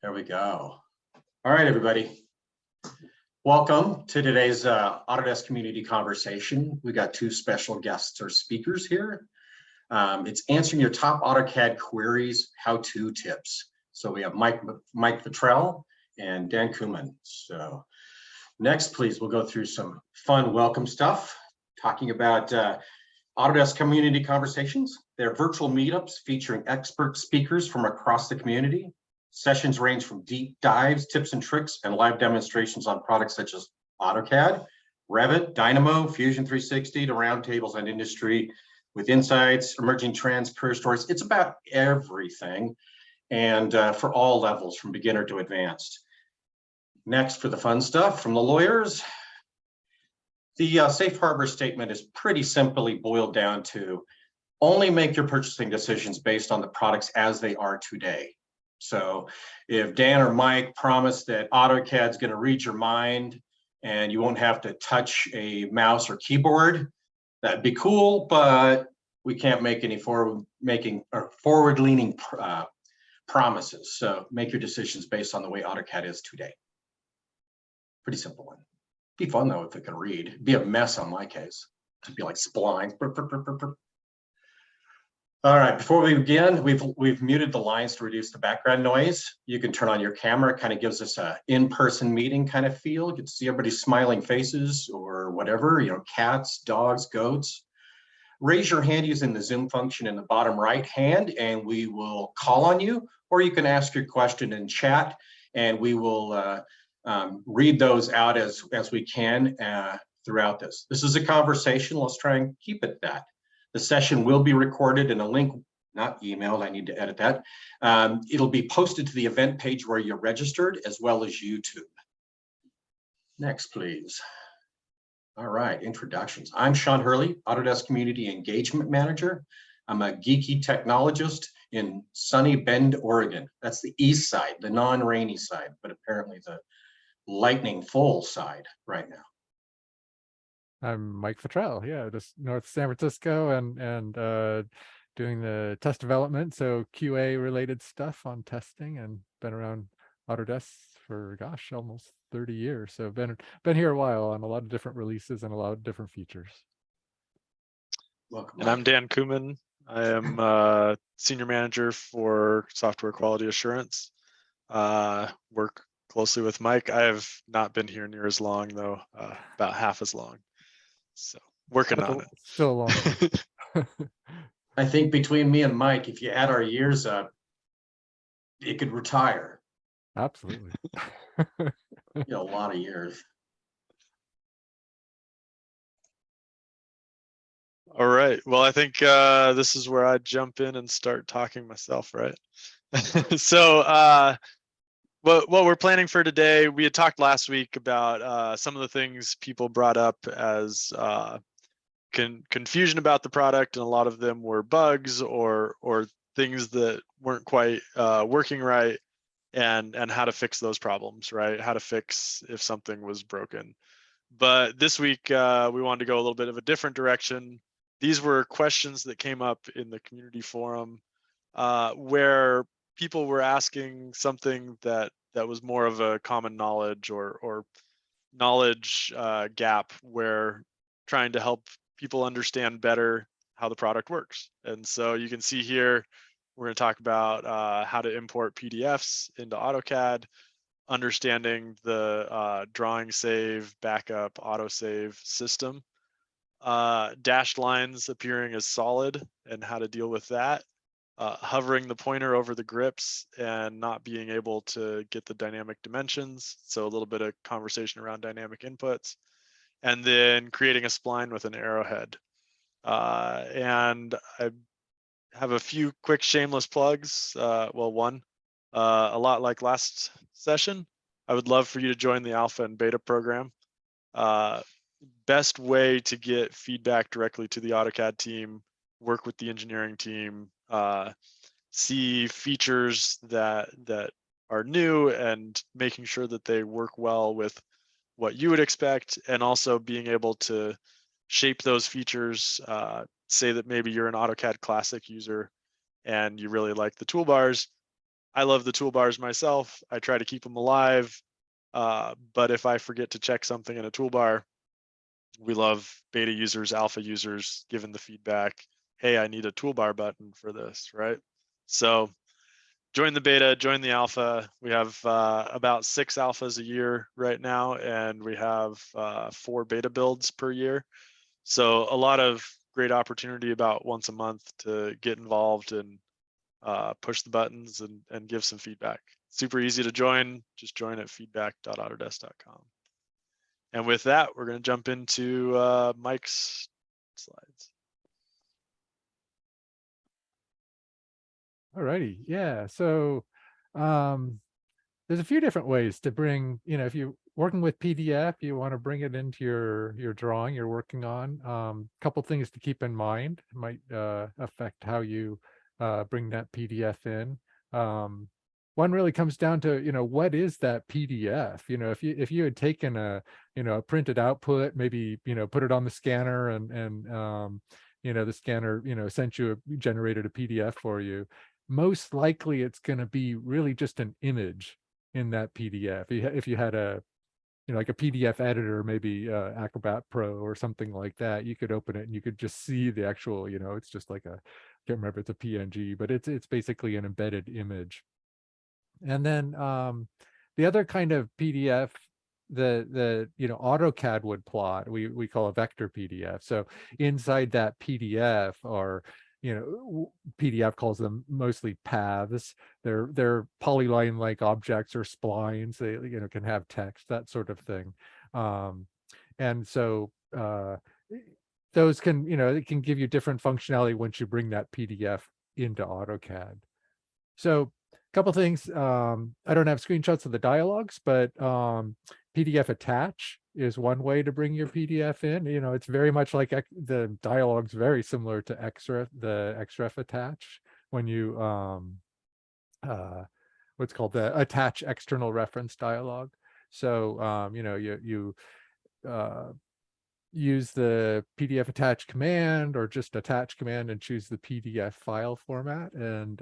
There we go. All right, everybody. Welcome to today's Autodesk Community Conversation. We got two special guests or speakers here. It's answering your top AutoCAD queries, how-to tips. So we have Mike Fottrell and Dan Kuhmann. So next, please, we'll go through some fun welcome stuff, talking about Autodesk Community Conversations. They're virtual meetups featuring expert speakers from across the community. Sessions range from deep dives, tips and tricks, and live demonstrations on products such as AutoCAD, Revit, Dynamo, Fusion 360, to roundtables on industry with insights, emerging trends, career stories. It's about everything, and for all levels, from beginner to advanced. Next, for the fun stuff from the lawyers, the safe harbor statement is pretty simply boiled down to only make your purchasing decisions based on the products as they are today. So if Dan or Mike promise that AutoCAD is going to read your mind and you won't have to touch a mouse or keyboard, that'd be cool, but we can't make any forward-leaning promises. So make your decisions based on the way AutoCAD is today. Pretty simple one. Be fun though if it can read. It'd be a mess on my case. It'd be like splines. All right, before we begin, we've muted the lines to reduce the background noise. You can turn on your camera. It kind of gives us a in-person meeting kind of feel. You can see everybody's smiling faces or whatever, you know, cats, dogs, goats. Raise your hand using the Zoom function in the bottom right hand, and we will call on you, or you can ask your question in chat, and we will read those out as we can throughout this. This is a conversation. Let's try and keep it that. The session will be recorded and a link, not emailed, I need to edit that. It'll be posted to the event page where you're registered, as well as YouTube. Next, please. All right, introductions. I'm Sean Hurley, Autodesk Community Engagement Manager. I'm a geeky technologist in sunny Bend, Oregon. That's the east side, the non-rainy side, but apparently the lightning full side right now. I'm Mike Fottrell, just North San Francisco, and doing the test development, so QA related stuff on testing, and been around Autodesk for gosh, almost 30 years. So been here a while on a lot of different releases and a lot of different features. Welcome. And I'm Dan Kuhmann. I am Senior Manager for Software Quality Assurance. Work closely with Mike. I have not been here near as long though, about half as long. So working on it. Still a long time. I think between me and Mike, if you add our years up, you could retire. Absolutely. You know, a lot of years. All right. Well, I think this is where I jump in and start talking myself, right? So what we're planning for today, we had talked last week about some of the things people brought up as confusion about the product, and a lot of them were bugs or things that weren't quite working right, and how to fix those problems, right? How to fix if something was broken. But this week we wanted to go a little bit of a different direction. These were questions that came up in the community forum where people were asking something that was more of a common knowledge or knowledge gap, where trying to help people understand better how the product works. And so you can see here, we're going to talk about how to import PDFs into AutoCAD, understanding the drawing save, backup, autosave system, dashed lines appearing as solid and how to deal with that, hovering the pointer over the grips and not being able to get the dynamic dimensions. So a little bit of conversation around dynamic inputs, and then creating a spline with an arrowhead. And I have a few quick shameless plugs. Well, one, a lot like last session, I would love for you to join the alpha and beta program. Best way to get feedback directly to the AutoCAD team, work with the engineering team, see features that are new and making sure that they work well with what you would expect, and also being able to shape those features. Say that maybe you're an AutoCAD Classic user and you really like the toolbars. I love the toolbars myself. I try to keep them alive. But if I forget to check something in a toolbar, we love beta users, alpha users, giving the feedback, hey, I need a toolbar button for this, right? So join the beta, join the alpha. We have about 6 alphas a year right now, and we have 4 beta builds per year. So a lot of great opportunity about once a month to get involved and push the buttons and give some feedback. Super easy to join. Just join at feedback.autodesk.com. And with that, we're going to jump into Mike's slides. Alrighty, yeah. So there's a few different ways to bring, if you're working with PDF, you want to bring it into your drawing you're working on. Couple things to keep in mind might affect how you bring that PDF in. One really comes down to, what is that PDF? If you had taken a printed output, maybe put it on the scanner and the scanner sent you generated a PDF for you, most likely it's going to be really just an image in that PDF. If you had a like a PDF editor, maybe Acrobat Pro or something like that, you could open it and you could just see the actual, it's just like I can't remember, it's a PNG, but it's basically an embedded image. And then the other kind of PDF the AutoCAD would plot, we call a vector PDF. So inside that PDF are PDF calls them mostly paths. They're polyline like objects or splines. They can have text, that sort of thing. And so those can it can give you different functionality once you bring that PDF into AutoCAD. So a couple things. I don't have screenshots of the dialogues, but PDF attach is one way to bring your PDF in. It's very much like the dialogue's very similar to the XREF attach when you what's called the attach external reference dialogue. So you use the PDF attach command or just attach command and choose the PDF file format, and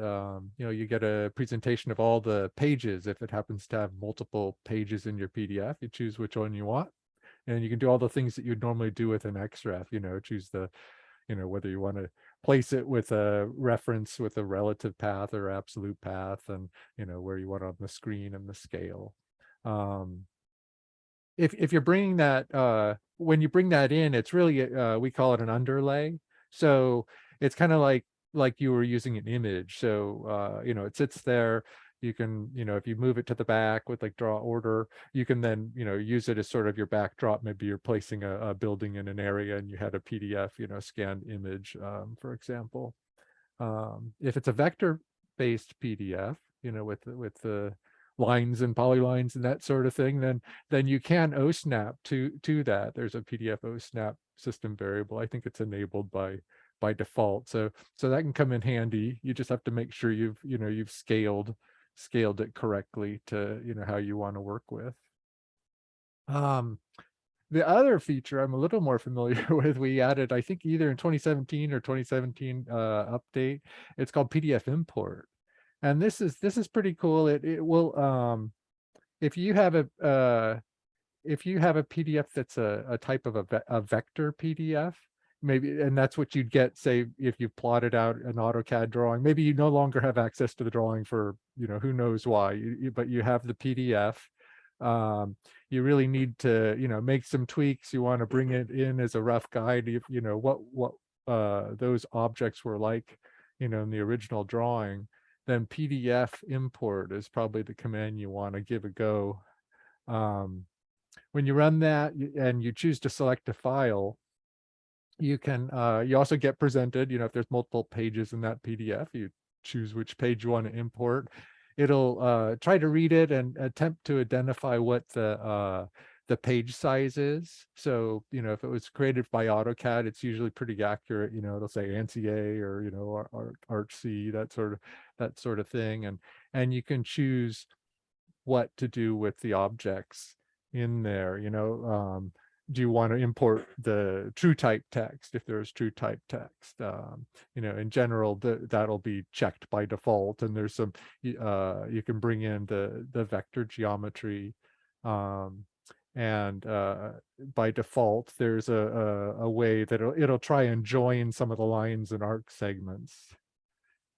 you get a presentation of all the pages. If it happens to have multiple pages in your PDF, you choose which one you want, and you can do all the things that you'd normally do with an XREF. Choose the whether you want to place it with a reference with a relative path or absolute path, and where you want it on the screen and the scale. If you're bringing that when you bring that in, it's really we call it an underlay. So it's kind of like you were using an image. So it sits there. You can if you move it to the back with like draw order, you can then use it as sort of your backdrop. Maybe you're placing a building in an area and you had a PDF scanned image, for example. If it's a vector based PDF, with the lines and polylines and that sort of thing, then you can OSNAP to that. There's a PDF OSNAP system variable. I think it's enabled by default. So that can come in handy. You just have to make sure you've scaled it correctly to how you want to work with. The other feature I'm a little more familiar with, we added, I think either in 2017 or 2017 update. It's called PDF import. And this is pretty cool. It will if you have a PDF that's a type of a vector PDF, maybe, and that's what you'd get, say, if you plotted out an AutoCAD drawing. Maybe you no longer have access to the drawing for who knows why, but you have the PDF. You really need to make some tweaks. You want to bring it in as a rough guide, what those objects were like in the original drawing. Then PDF import is probably the command you want to give a go. When you run that and you choose to select a file, you can you also get presented, if there's multiple pages in that PDF, you choose which page you want to import. It'll try to read it and attempt to identify what the page size is. So if it was created by AutoCAD, it's usually pretty accurate. It'll say ANSI A or ArchC, that sort of thing, and you can choose what to do with the objects in there. do you want to import the true type text if there's true type text? In general, that'll be checked by default, and there's some you can bring in the vector geometry, and by default there's a way that it'll try and join some of the lines and arc segments.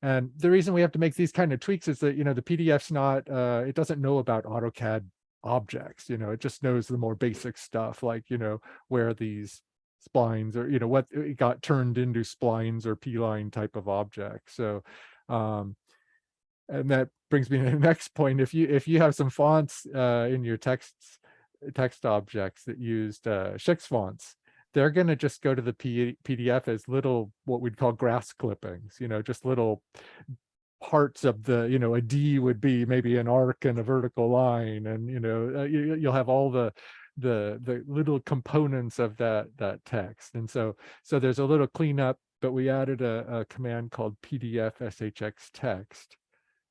And the reason we have to make these kind of tweaks is that, the PDF's not, it doesn't know about AutoCAD objects, it just knows the more basic stuff, like, where these splines or, what it got turned into splines or P-line type of objects. So, and that brings me to the next point. If you have some fonts in your text objects that used Shix fonts, they're going to just go to the PDF as little, what we'd call grass clippings, just little parts of the, a D would be maybe an arc and a vertical line. And, you'll have all the little components of that text. And so there's a little cleanup, but we added a command called PDF SHX text.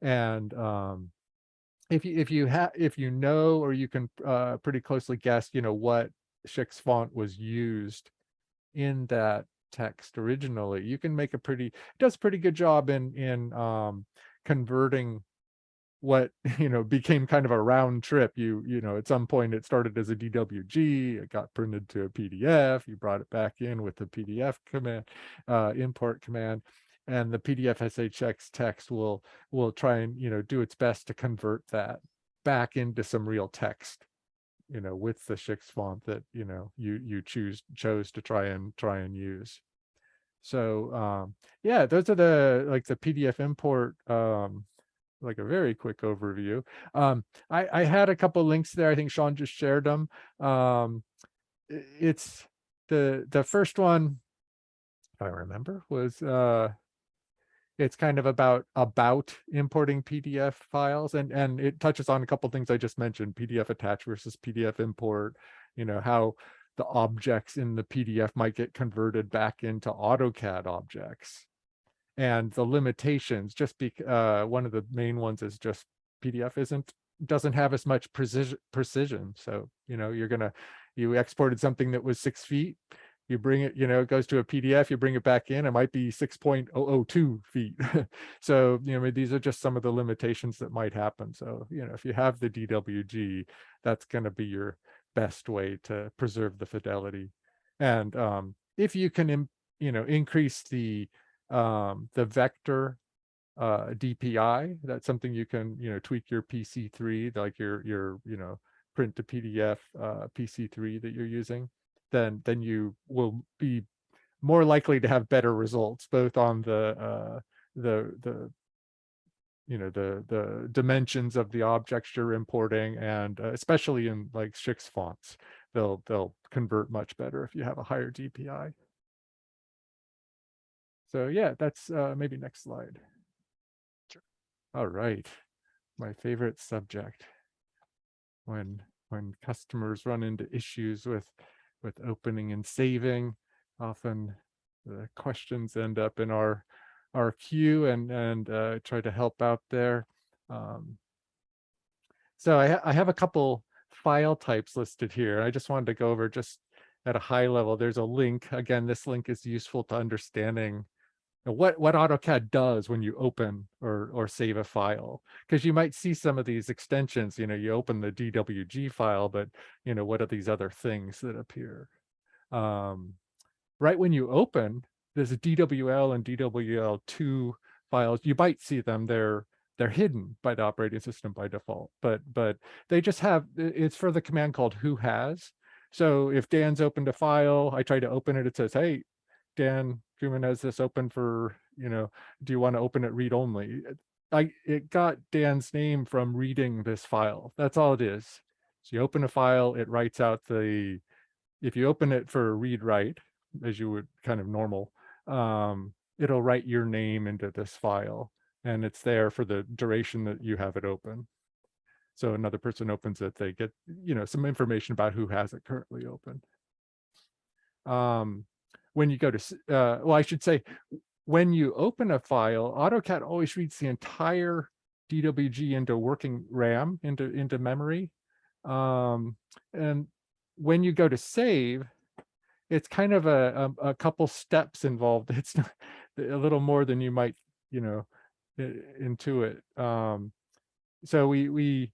And if you know, or you can pretty closely guess, what Shix font was used in that text originally, you can make it does a pretty good job in converting what became kind of a round trip. At some point it started as a DWG, it got printed to a PDF, you brought it back in with the PDF command, import command, and the PDF SHX text will try and do its best to convert that back into some real text, with the Shix font that you chose to try and use. So yeah, those are the PDF import, like a very quick overview. I had a couple links there. I think Sean just shared them. It's the first one, if I remember, was it's kind of about importing PDF files, and it touches on a couple things I just mentioned: PDF attach versus PDF import, how the objects in the PDF might get converted back into AutoCAD objects, and the limitations. One of the main ones is just PDF doesn't have as much precision. So, you exported something that was 6 feet, you bring it, it goes to a PDF, you bring it back in, it might be 6.002 feet. So, these are just some of the limitations that might happen. So, if you have the DWG, that's going to be your best way to preserve the fidelity. And if you can, increase the vector DPI, that's something you can, tweak your PC3, like your print to PDF PC3 that you're using, then you will be more likely to have better results, both on the dimensions of the objects you're importing, and especially in like Shix fonts, they'll convert much better if you have a higher DPI. So yeah, that's maybe next slide. Sure. All right, my favorite subject. When customers run into issues with opening and saving, often the questions end up in our queue, and try to help out there. So I have a couple file types listed here. I just wanted to go over just at a high level. There's a link. Again, this link is useful to understanding what AutoCAD does when you open or save a file, because you might see some of these extensions. You open the DWG file, but what are these other things that appear? Right when you open, there's a DWL and DWL2 files. You might see them. They're hidden by the operating system by default, but they just have, it's for the command called who has. So if Dan's opened a file, I try to open it, it says, hey, Dan Kuhmann has this open for, do you want to open it read only? It got Dan's name from reading this file. That's all it is. So you open a file, it writes out if you open it for read write, as you would kind of normal, it'll write your name into this file, and it's there for the duration that you have it open. So another person opens it, they get, some information about who has it currently open. When you go to, well, I should say, when you open a file, AutoCAD always reads the entire DWG into working RAM, into memory. And when you go to save, it's kind of a couple steps involved. It's not, a little more than you might, intuit. So we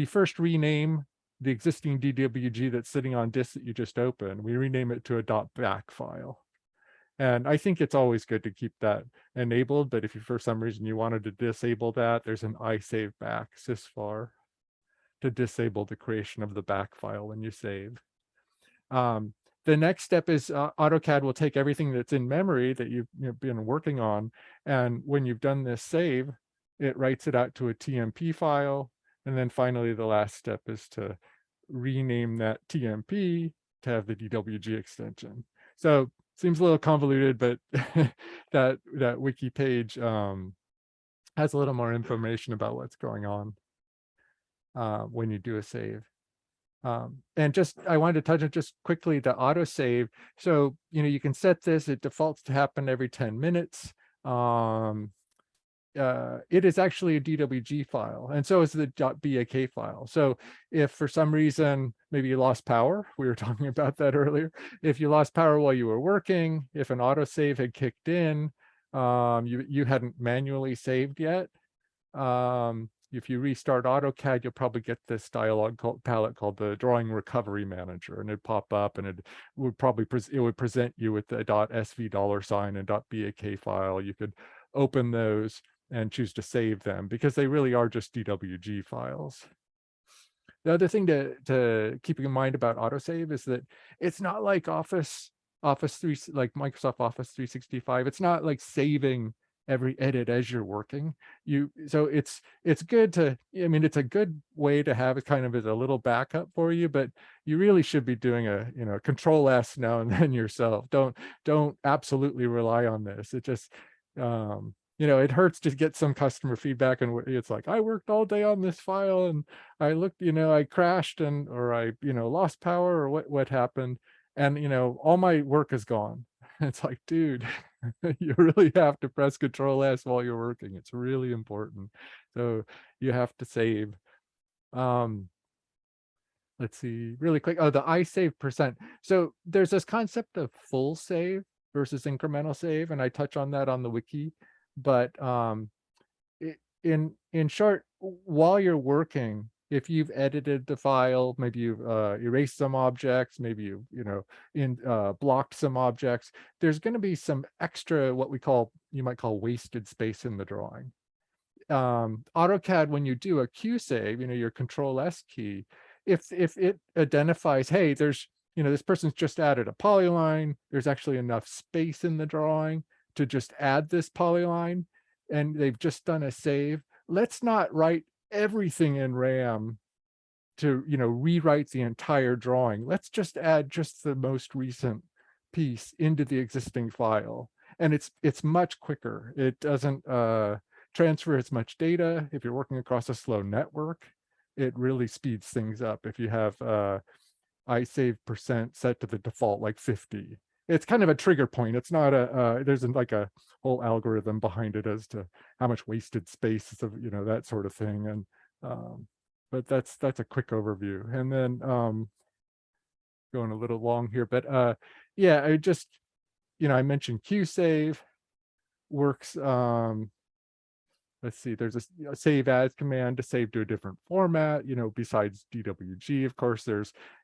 first rename the existing DWG that's sitting on disk that you just opened. We rename it to a .back file. And I think it's always good to keep that enabled, but if you, for some reason you wanted to disable that, there's an isave back sysvar to disable the creation of the back file when you save. The next step is AutoCAD will take everything that's in memory that you've been working on, and when you've done this save, it writes it out to a TMP file, and then finally the last step is to rename that TMP to have the DWG extension. So seems a little convoluted, but that wiki page has a little more information about what's going on when you do a save. And just, I wanted to touch on just quickly the autosave. So, you can set this, it defaults to happen every 10 minutes. It is actually a DWG file, and so is the .bak file. So if for some reason, maybe you lost power, we were talking about that earlier. If you lost power while you were working, if an autosave had kicked in, you hadn't manually saved yet, if you restart AutoCAD, you'll probably get this dialog palette called the Drawing Recovery Manager, and it'd pop up, and it would probably present you with the $sv$ and .bak file. You could open those and choose to save them because they really are just DWG files. The other thing to keep in mind about autosave is that it's not like Microsoft Office 365. It's not like saving every edit as you're working. So it's good to, it's a good way to have it kind of as a little backup for you, but you really should be doing a Control S now and then yourself. Don't absolutely rely on this. It just it hurts to get some customer feedback, and it's like, I worked all day on this file and I looked, I crashed or I lost power, or what happened, and all my work is gone. It's like, dude, you really have to press Control S while you're working. It's really important. So you have to save. Let's see really quick. Oh, the isave %. So there's this concept of full save versus incremental save, and I touch on that on the wiki. But in short, while you're working, if you've edited the file, maybe you've erased some objects, maybe you've blocked some objects, there's going to be some extra, what you might call wasted space in the drawing. AutoCAD, when you do a Q save, your Control S key, if it identifies, hey, there's this person's just added a polyline, there's actually enough space in the drawing to just add this polyline, and they've just done a save, let's not write everything in RAM to rewrite the entire drawing. Let's just add just the most recent piece into the existing file, and it's much quicker. It doesn't transfer as much data. If you're working across a slow network, it really speeds things up. If you have isave % set to the default like 50, it's kind of a trigger point. It's not there's like a whole algorithm behind it as to how much wasted space is of, that sort of thing. And but that's a quick overview. And then going a little long here, but yeah, I just, I mentioned QSave works. Let's see, there's a save as command to save to a different format, besides DWG. Of course,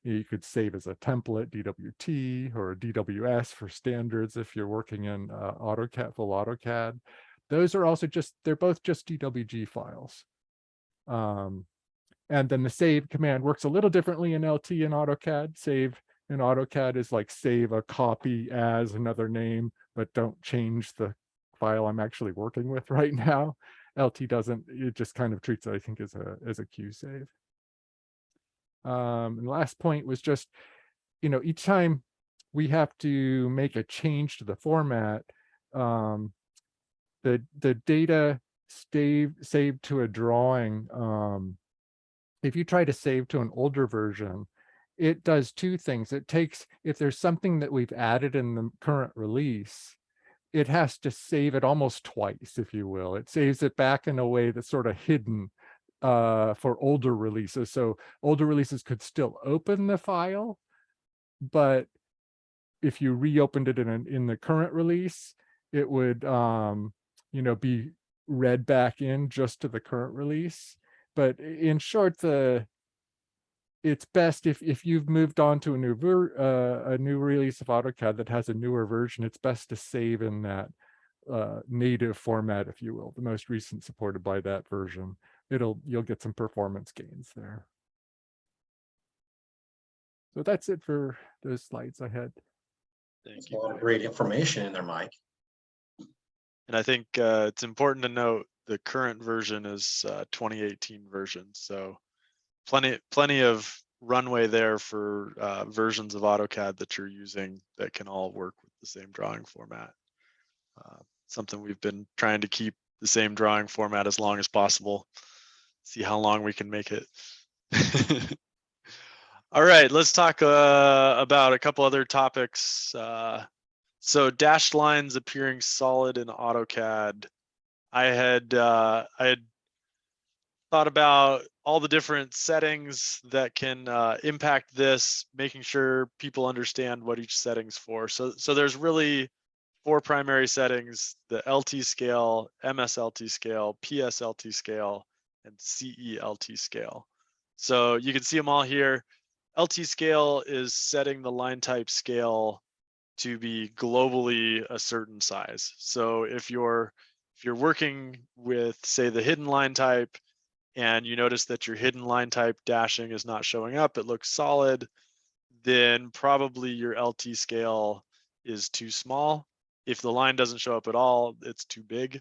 you could save as a template, DWT, or DWS for standards if you're working in AutoCAD, full AutoCAD. Those are also they're both just DWG files. And then the save command works a little differently in LT and AutoCAD. Save in AutoCAD is like save a copy as another name, but don't change the file I'm actually working with right now. LT doesn't, it just kind of treats it, I think, as a Q save. And the last point was just, each time we have to make a change to the format, the data saved to a drawing, if you try to save to an older version, it does two things. It takes, if there's something that we've added in the current release, it has to save it almost twice, if you will. It saves it back in a way that's sort of hidden for older releases. So older releases could still open the file, but if you reopened it in the current release, it would be read back in just to the current release. But in short, it's best if you've moved on to a new release of AutoCAD that has a newer version, it's best to save in that native format, if you will, the most recent supported by that version. You'll get some performance gains there. So that's it for those slides I had. There's a lot of great information in there, Mike. And I think it's important to note the current version is 2018 version. So plenty of runway there for versions of AutoCAD that you're using that can all work with the same drawing format. Something we've been trying to keep the same drawing format as long as possible. See how long we can make it. All right, let's talk about a couple other topics. So dashed lines appearing solid in AutoCAD. I had thought about all the different settings that can impact this, making sure people understand what each setting's for. So there's really 4 primary settings: the LT scale, MSLT scale, PSLT scale, and CELT scale. So you can see them all here. LT scale is setting the line type scale to be globally a certain size. So if you're working with, say, the hidden line type, and you notice that your hidden line type dashing is not showing up, it looks solid, then probably your LT scale is too small. If the line doesn't show up at all, it's too big.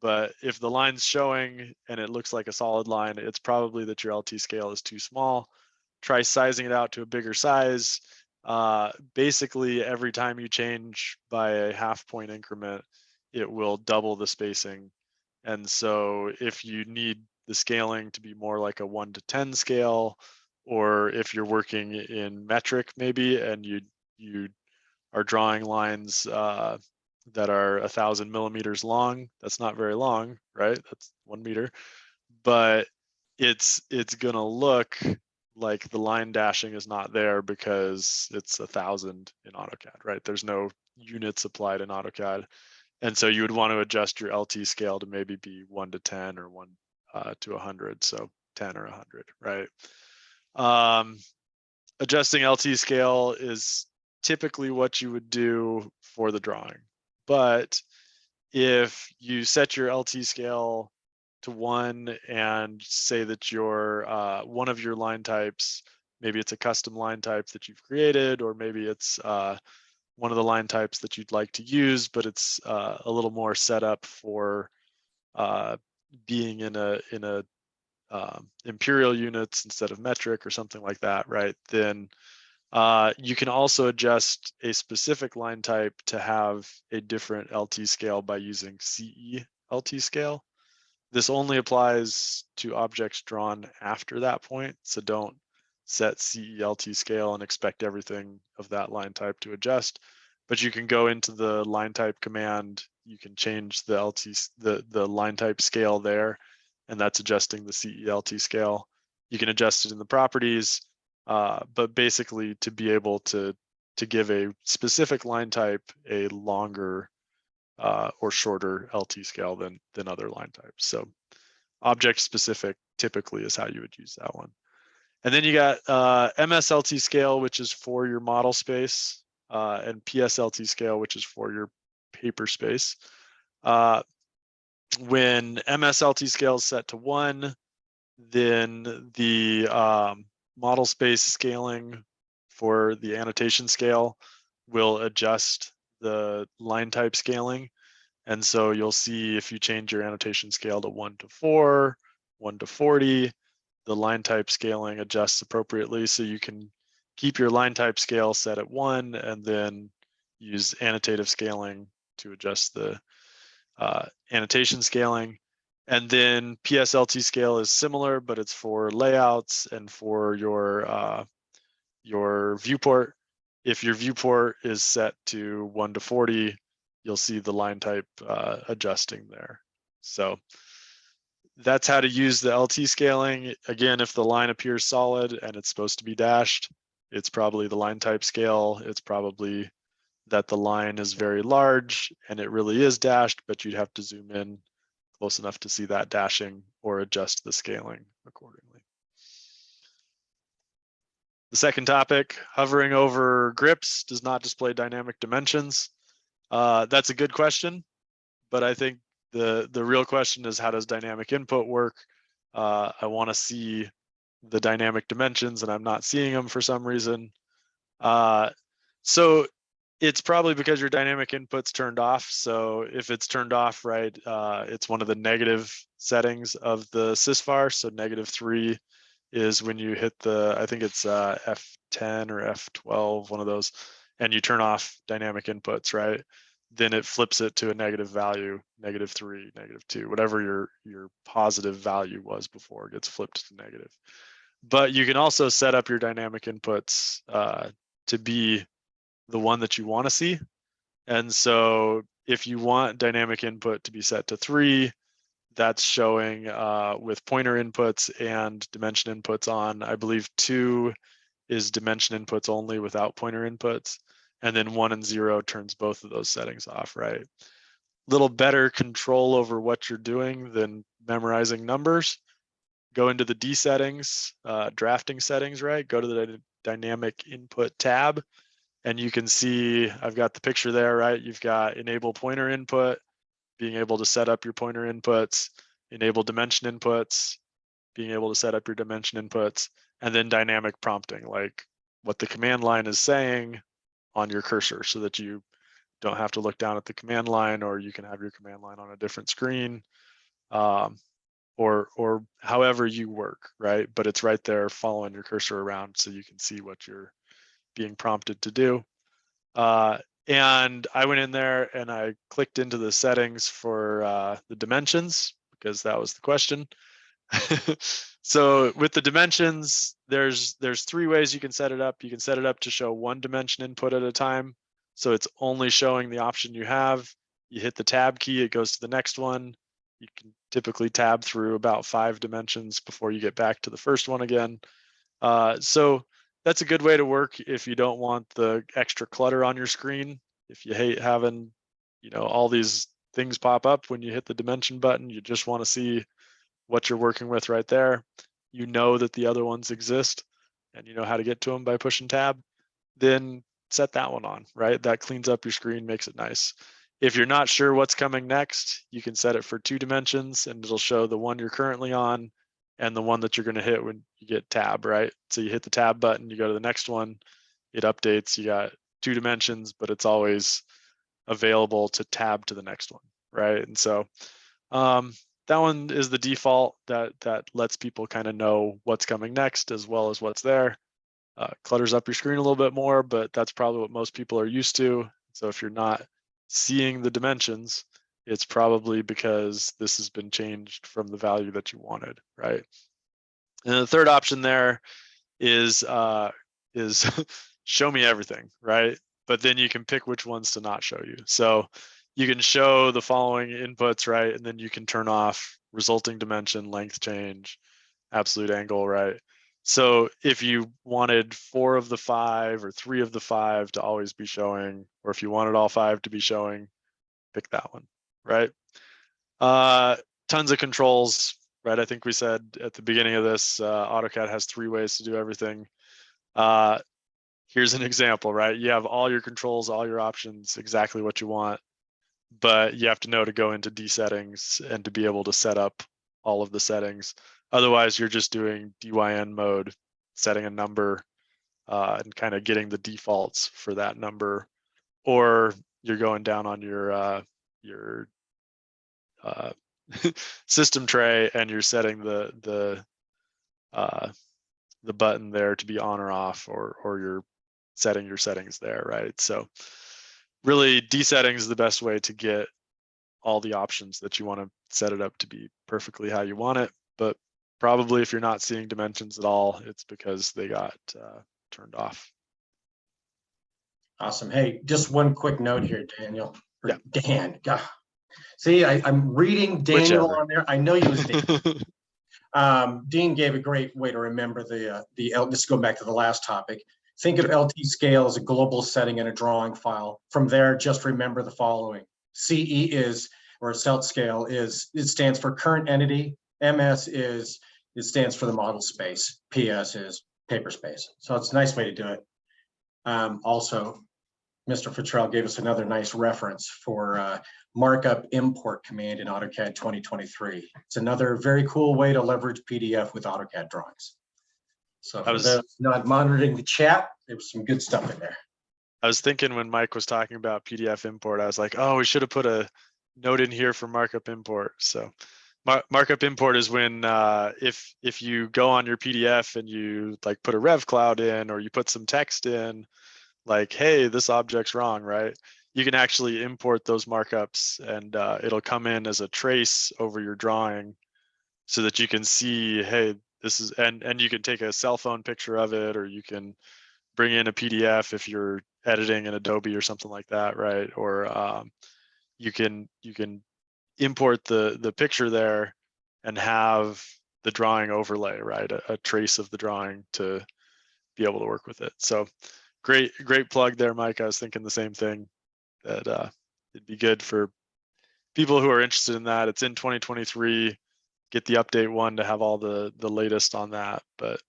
But if the line's showing and it looks like a solid line, it's probably that your LT scale is too small. Try sizing it out to a bigger size. Basically, every time you change by a half point increment, it will double the spacing. And so if you need the scaling to be more like a 1 to 10 scale, or if you're working in metric maybe, and you are drawing lines that are 1,000 millimeters long, that's not very long, right? That's 1 meter, but it's gonna look like the line dashing is not there because it's 1,000 in AutoCAD, right? There's no units applied in AutoCAD. And so you would want to adjust your LT scale to maybe be 1 to 10 or 1 to 100. So 10 or 100, right? Adjusting LT scale is typically what you would do for the drawing. But if you set your LT scale to 1 and say that your one of your line types, maybe it's a custom line type that you've created, or maybe it's one of the line types that you'd like to use, but it's a little more set up for being in a imperial units instead of metric or something like that, right? Then you can also adjust a specific line type to have a different LT scale by using CE LT scale. This only applies to objects drawn after that point, so don't set CELT scale and expect everything of that line type to adjust. But you can go into the line type command, you can change the line type scale there, and that's adjusting the CELT scale. You can adjust it in the properties, but basically to be able to give a specific line type a longer or shorter LT scale than other line types. So object specific typically is how you would use that one. And then you got MSLT scale, which is for your model space, and PSLT scale, which is for your paper space. When MSLT scale is set to 1, then the model space scaling for the annotation scale will adjust the line type scaling. And so you'll see if you change your annotation scale to 1 to 4, 1 to 40, the line type scaling adjusts appropriately. So you can keep your line type scale set at 1 and then use annotative scaling to adjust the annotation scaling. And then PSLT scale is similar, but it's for layouts and for your viewport. If your viewport is set to 1 to 40, you'll see the line type adjusting there. So that's how to use the LT scaling. Again, if the line appears solid and it's supposed to be dashed, It's probably the line type scale. It's probably that the line is very large and it really is dashed, but you'd have to zoom in close enough to see that dashing or adjust the scaling accordingly. The second topic, hovering over grips does not display dynamic dimensions. That's a good question, but I think the real question is, how does dynamic input work? I want to see the dynamic dimensions and I'm not seeing them for some reason. So it's probably because your dynamic input's turned off. So if it's turned off, right, it's one of the negative settings of the sysvar. So -3 is when you hit the, I think it's F10 or F12, one of those, and you turn off dynamic inputs, right? Then it flips it to a negative value, -3, -2, whatever your positive value was before gets flipped to negative. But you can also set up your dynamic inputs to be the one that you want to see. And so if you want dynamic input to be set to 3, that's showing with pointer inputs and dimension inputs on. I believe 2 is dimension inputs only without pointer inputs. And then 1 and 0 turns both of those settings off, right? Little better control over what you're doing than memorizing numbers. Go into the D settings, drafting settings, right? Go to the dynamic input tab. And you can see, I've got the picture there, right? You've got enable pointer input, being able to set up your pointer inputs, enable dimension inputs, being able to set up your dimension inputs, and then dynamic prompting, like what the command line is saying on your cursor so that you don't have to look down at the command line, or you can have your command line on a different screen, or however you work, right? But it's right there following your cursor around so you can see what you're being prompted to do. And I went in there and I clicked into the settings for the dimensions because that was the question. So with the dimensions, there's 3 ways you can set it up. You can set it up to show 1 dimension input at a time. So it's only showing the option you have. You hit the tab key, it goes to the next one. You can typically tab through about 5 dimensions before you get back to the first one again. So that's a good way to work if you don't want the extra clutter on your screen. If you hate having, all these things pop up when you hit the dimension button, you just want to see what you're working with right there. You know that the other ones exist and you know how to get to them by pushing tab, then set that one on, right? That cleans up your screen, makes it nice. If you're not sure what's coming next, you can set it for 2 dimensions and it'll show the one you're currently on and the one that you're going to hit when you get tab, right? So you hit the tab button, you go to the next one, it updates, you got 2 dimensions, but it's always available to tab to the next one, right? And so that one is the default that lets people kind of know what's coming next as well as what's there. Clutters up your screen a little bit more, but that's probably what most people are used to. So if you're not seeing the dimensions, it's probably because this has been changed from the value that you wanted, right? And the third option there is show me everything, right? But then you can pick which ones to not show you. So you can show the following inputs, right? And then you can turn off resulting dimension, length change, absolute angle, right? So if you wanted 4 of the 5 or 3 of the 5 to always be showing, or if you wanted all 5 to be showing, pick that one, right? Tons of controls, right? I think we said at the beginning of this, AutoCAD has 3 ways to do everything. Here's an example, right? You have all your controls, all your options, exactly what you want, but you have to know to go into D settings and to be able to set up all of the settings. Otherwise, you're just doing DYN mode, setting a number and kind of getting the defaults for that number, or you're going down on your system tray and you're setting the button there to be on or off, or you're setting your settings there, right? So really, D settings is the best way to get all the options that you want to set it up to be perfectly how you want it. But probably if you're not seeing dimensions at all, it's because they got turned off. Awesome. Hey, just one quick note here, Daniel. Yeah. Dan. God. See, I'm reading Daniel Whichever. on there. I know you was Dan. Dean gave a great way to remember just go back to the last topic. Think of LT scale as a global setting in a drawing file. From there, just remember the following. CE is, or celt scale is, it stands for current entity. MS is, it stands for the model space. PS is paper space. So it's a nice way to do it. Also, Mr. Fottrell gave us another nice reference for markup import command in AutoCAD 2023. It's another very cool way to leverage PDF with AutoCAD drawings. So for those not monitoring the chat, there was some good stuff in there. I was thinking when Mike was talking about PDF import, I was like, oh, we should have put a note in here for markup import. So markup import is when if you go on your PDF and you like put a rev cloud in, or you put some text in, like, hey, this object's wrong, right? You can actually import those markups, and it'll come in as a trace over your drawing so that you can see, hey, this is, and you can take a cell phone picture of it, or you can bring in a PDF if you're editing in Adobe or something like that, right? Or you can import the picture there and have the drawing overlay, right? A trace of the drawing to be able to work with it. So great plug there, Mike. I was thinking the same thing, that it'd be good for people who are interested in that. It's in 2023. Get the update one to have all the latest on that, but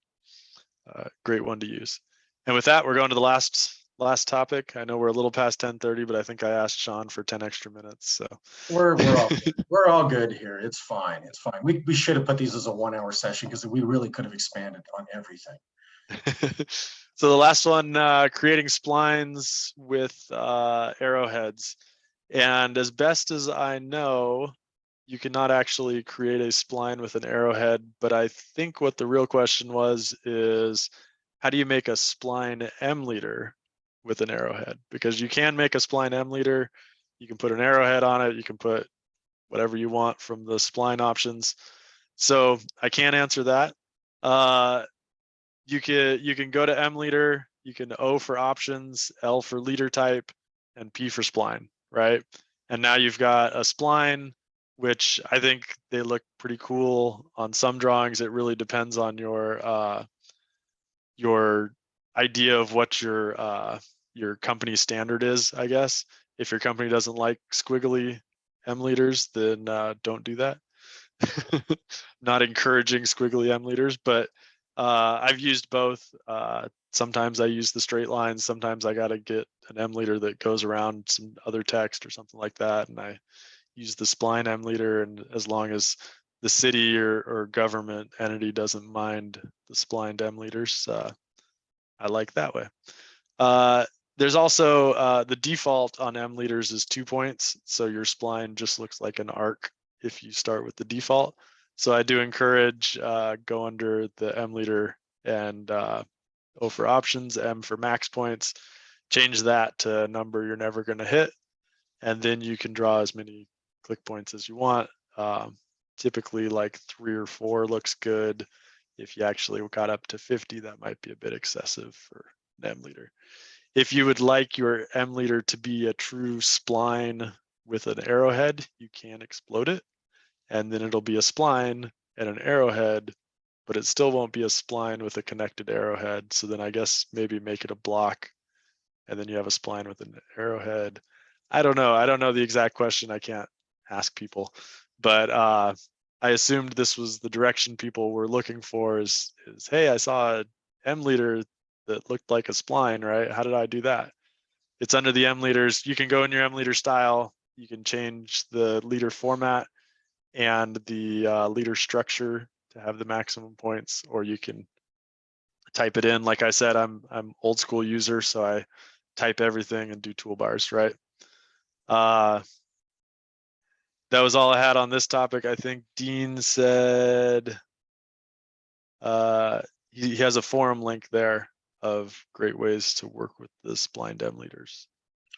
great one to use. And with that, we're going to the last topic. I know we're a little past 10:30, but I think I asked Sean for 10 extra minutes. So we're all good here. It's fine. It's fine. We should have put these as a 1-hour session because we really could have expanded on everything. So the last one, creating splines with arrowheads. And as best as I know, you cannot actually create a spline with an arrowhead, but I think what the real question is how do you make a spline M leader with an arrowhead? Because you can make a spline M leader, you can put an arrowhead on it, you can put whatever you want from the spline options. So I can't answer that. You can go to M leader, you can O for options, L for leader type, and P for spline, right? And now you've got a spline, which I think they look pretty cool on some drawings. It really depends on your idea of what your company standard is, I guess. If your company doesn't like squiggly M leaders, then don't do that. Not encouraging squiggly M leaders, but I've used both. Sometimes I use the straight lines. Sometimes I got to get an M leader that goes around some other text or something like that, and I use the spline M leader. And as long as the city or government entity doesn't mind the splined M leaders, I like that way. There's also the default on M leaders is 2 points, so your spline just looks like an arc if you start with the default. So I do encourage go under the M leader and O for options, M for max points, change that to a number you're never going to hit, and then you can draw as many click points as you want. Typically like 3 or 4 looks good. If you actually got up to 50, that might be a bit excessive for an M leader. If you would like your M leader to be a true spline with an arrowhead, you can explode it, and then it'll be a spline and an arrowhead, but it still won't be a spline with a connected arrowhead. So then I guess maybe make it a block, and then you have a spline with an arrowhead. I don't know the exact question. I can't ask people, but I assumed this was the direction people were looking for is hey, I saw an M leader that looked like a spline, right? How did I do that? It's under the M leaders. You can go in your M leader style. You can change the leader format and the leader structure to have the maximum points, or you can type it in. Like I said, I'm old school user, so I type everything and do toolbars, right? That was all I had on this topic. I think Dean said he has a forum link there of great ways to work with the spline M leaders.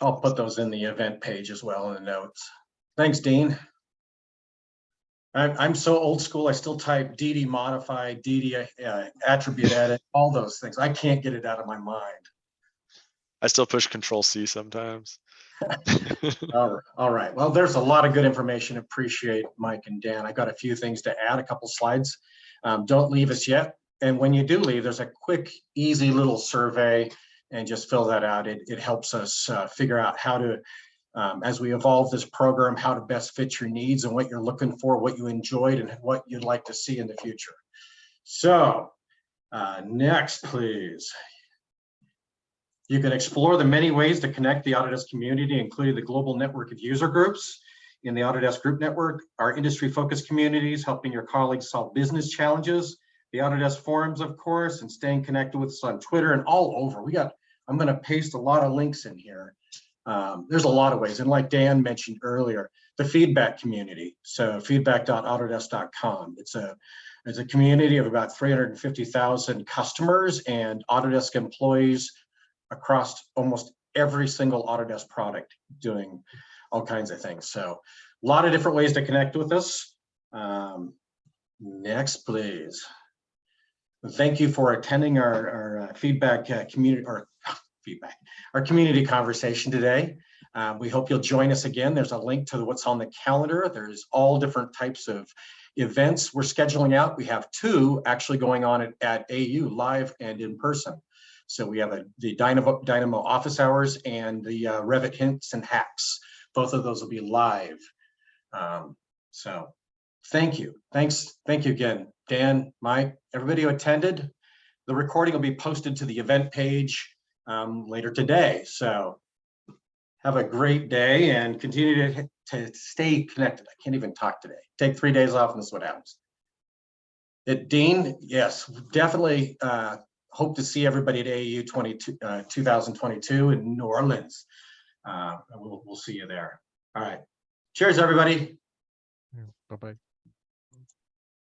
I'll put those in the event page as well in the notes. Thanks, Dean. I'm so old school, I still type DD modify, DD attribute edit, all those things. I can't get it out of my mind. I still push Control C sometimes. All right. Well, there's a lot of good information. Appreciate Mike and Dan. I got a few things to add, a couple slides. Don't leave us yet. And when you do leave, there's a quick, easy little survey, and just fill that out. It helps us figure out how to, as we evolve this program, how to best fit your needs and what you're looking for, what you enjoyed, and what you'd like to see in the future. So next, please. You can explore the many ways to connect the Autodesk community, including the global network of user groups in the Autodesk Group Network, our industry-focused communities, helping your colleagues solve business challenges, the Autodesk forums, of course, and staying connected with us on Twitter and all over. I'm going to paste a lot of links in here. There's a lot of ways. And like Dan mentioned earlier, the feedback community. So feedback.autodesk.com. It's a community of about 350,000 customers and Autodesk employees across almost every single Autodesk product doing all kinds of things. So a lot of different ways to connect with us. Next, please. Thank you for attending our feedback community, our community conversation today. We hope you'll join us again. There's a link to what's on the calendar. There's all different types of events we're scheduling out. We have 2 actually going on at AU, live and in person. So we have the Dynamo office hours and the Revit hints and hacks. Both of those will be live. So thank you. Thank you again, Dan, Mike, everybody who attended. The recording will be posted to the event page later today. So have a great day and continue to stay connected. I can't even talk today. Take 3 days off and this is what happens. Dean, yes, definitely hope to see everybody at AU 2022 in New Orleans. We'll see you there. All right. Cheers, everybody. Bye-bye.